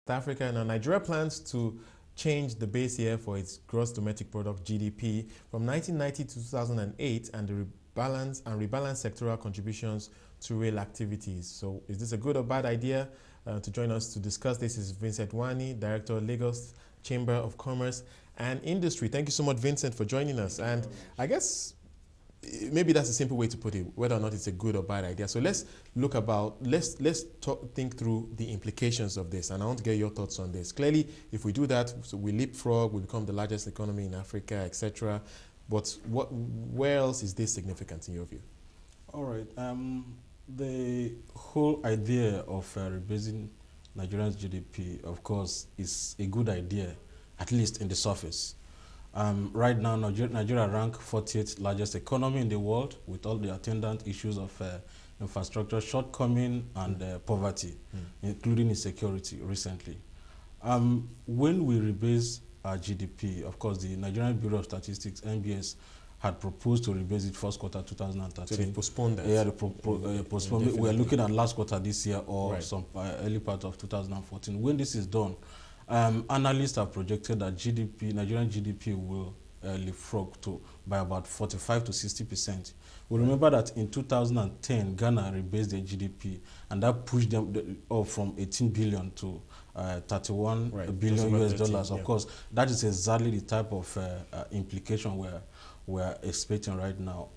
Africa. Now, Nigeria plans to change the base year for its gross domestic product (GDP) from 1990 to 2008 and rebalance sectoral contributions to real activities. So, is this a good or bad idea? To join us to discuss this is Vincent Wani, Director, Lagos Chamber of Commerce and Industry. Thank you so much, Vincent, for joining us. And I guess maybe that's a simple way to put it, whether or not it's a good or bad idea. So let's think through the implications of this, and I want to get your thoughts on this. Clearly, if we do that, so we leapfrog, we become the largest economy in Africa, etc. But where else is this significant in your view? All right. The whole idea of rebasing Nigeria's GDP, of course, is a good idea, at least in the surface. Right now, Nigeria ranks 40th largest economy in the world, with all the attendant issues of infrastructure shortcoming and poverty, including insecurity recently. When we rebase our GDP, of course, the Nigerian Bureau of Statistics, NBS, had proposed to rebase it first quarter 2013. So they postponed that? Yeah, they postponed it. We are looking at last quarter this year or some early part of 2014. When this is done, analysts have projected that Nigerian GDP will leapfrog by about 45 to 60%. We remember that in 2010, Ghana rebased their GDP, and that pushed them up from 18 billion to 31 billion US dollars. Of course, that is exactly the type of implication we're expecting right now.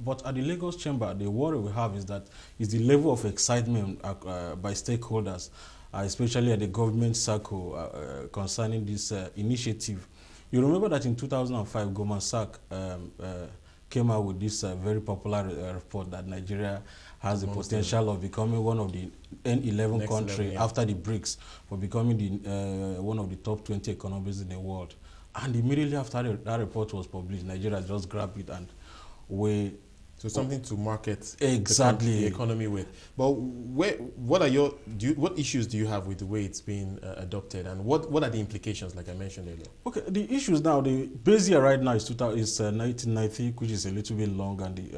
But at the Lagos Chamber, the worry we have is the level of excitement by stakeholders, especially at the government circle, concerning this initiative. You remember that in 2005, Goldman Sachs came out with this very popular report that Nigeria has the potential of becoming one of the N11 countries after the BRICS for becoming one of the top 20 economies in the world. And immediately after that report was published, Nigeria just grabbed it and so something to market exactly the economy with. But what issues do you have with the way it's being adopted, and what are the implications, like I mentioned earlier? Okay, the issues now, the base year right now is 1990, which is a little bit long, and the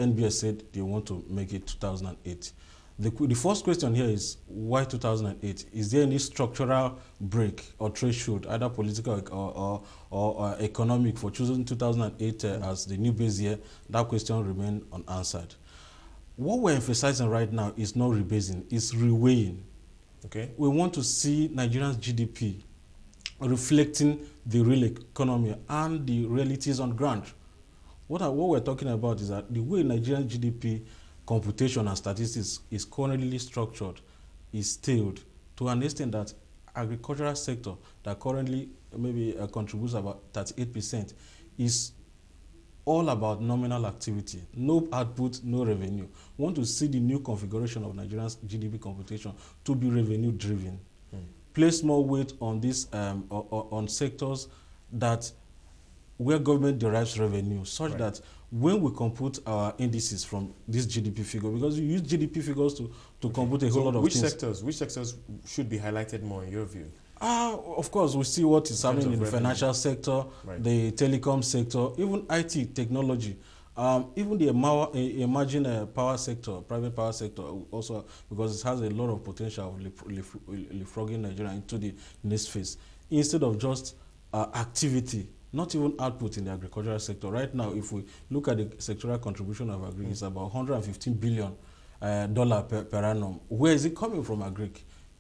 NBS said they want to make it 2008. The first question here is, why 2008? Is there any structural break or threshold, either political or economic, for choosing 2008 as the new base year? That question remains unanswered. What we're emphasizing right now is not rebasing, it's reweighing. Okay. We want to see Nigeria's GDP reflecting the real economy and the realities on ground. What we're talking about is that the way Nigerian GDP computation and statistics is currently structured is stalled to an extent that agricultural sector that currently maybe contributes about 38% is all about nominal activity, no output, no revenue. We want to see the new configuration of Nigeria's GDP computation to be revenue driven. Place more weight on this on sectors where government derives revenue, such that when we compute our indices from this GDP figure, because you use GDP figures to compute a whole lot of things. Which sectors should be highlighted more in your view? Of course, we see what is happening in the financial sector, the telecom sector, even IT, technology, even the emerging power sector, private power sector also, because it has a lot of potential of leapfrogging Nigeria into the next phase, instead of just activity, not even output in the agricultural sector. Right now, if we look at the sectoral contribution of agri, it's about $115 billion per annum. Where is it coming from, agri?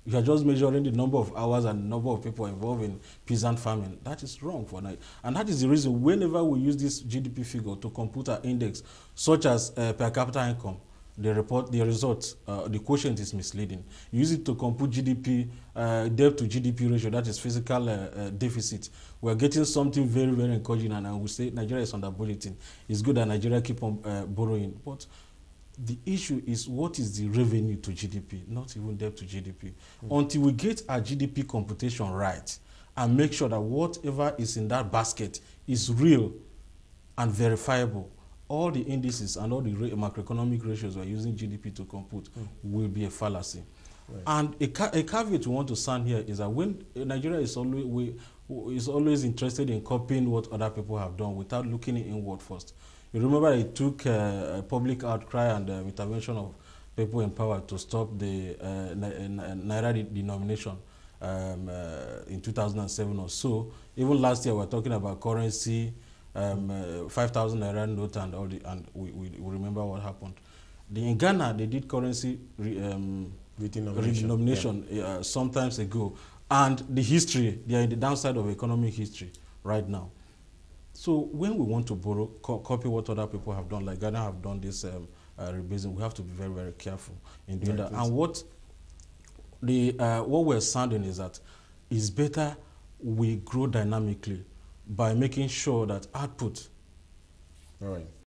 You are just measuring the number of hours and number of people involved in peasant farming. That is wrong for now. And that is the reason whenever we use this GDP figure to compute our index, such as per capita income, the quotient is misleading. You use it to compute GDP, debt to GDP ratio, that is physical deficit. We're getting something very, very encouraging, and we say Nigeria is under bulletin. It's good that Nigeria keep on borrowing. But the issue is, what is the revenue to GDP, not even debt to GDP. Until we get our GDP computation right and make sure that whatever is in that basket is real and verifiable, all the indices and all the macroeconomic ratios we're using GDP to compute will be a fallacy. And a caveat we want to sound here is that when Nigeria is always interested in copying what other people have done without looking inward first. You remember it took a public outcry and intervention of people in power to stop the Naira denomination. in 2007 or so. Even last year, we were talking about currency, 5,000 naira note, and all and we remember what happened. In Ghana, they did currency redenomination sometimes ago, and the history, they are in the downside of economic history right now. So when we want to borrow, copy what other people have done, like Ghana have done this rebasing, we have to be very, very careful in doing that. And what we're sounding is that it's better we grow dynamically by making sure that output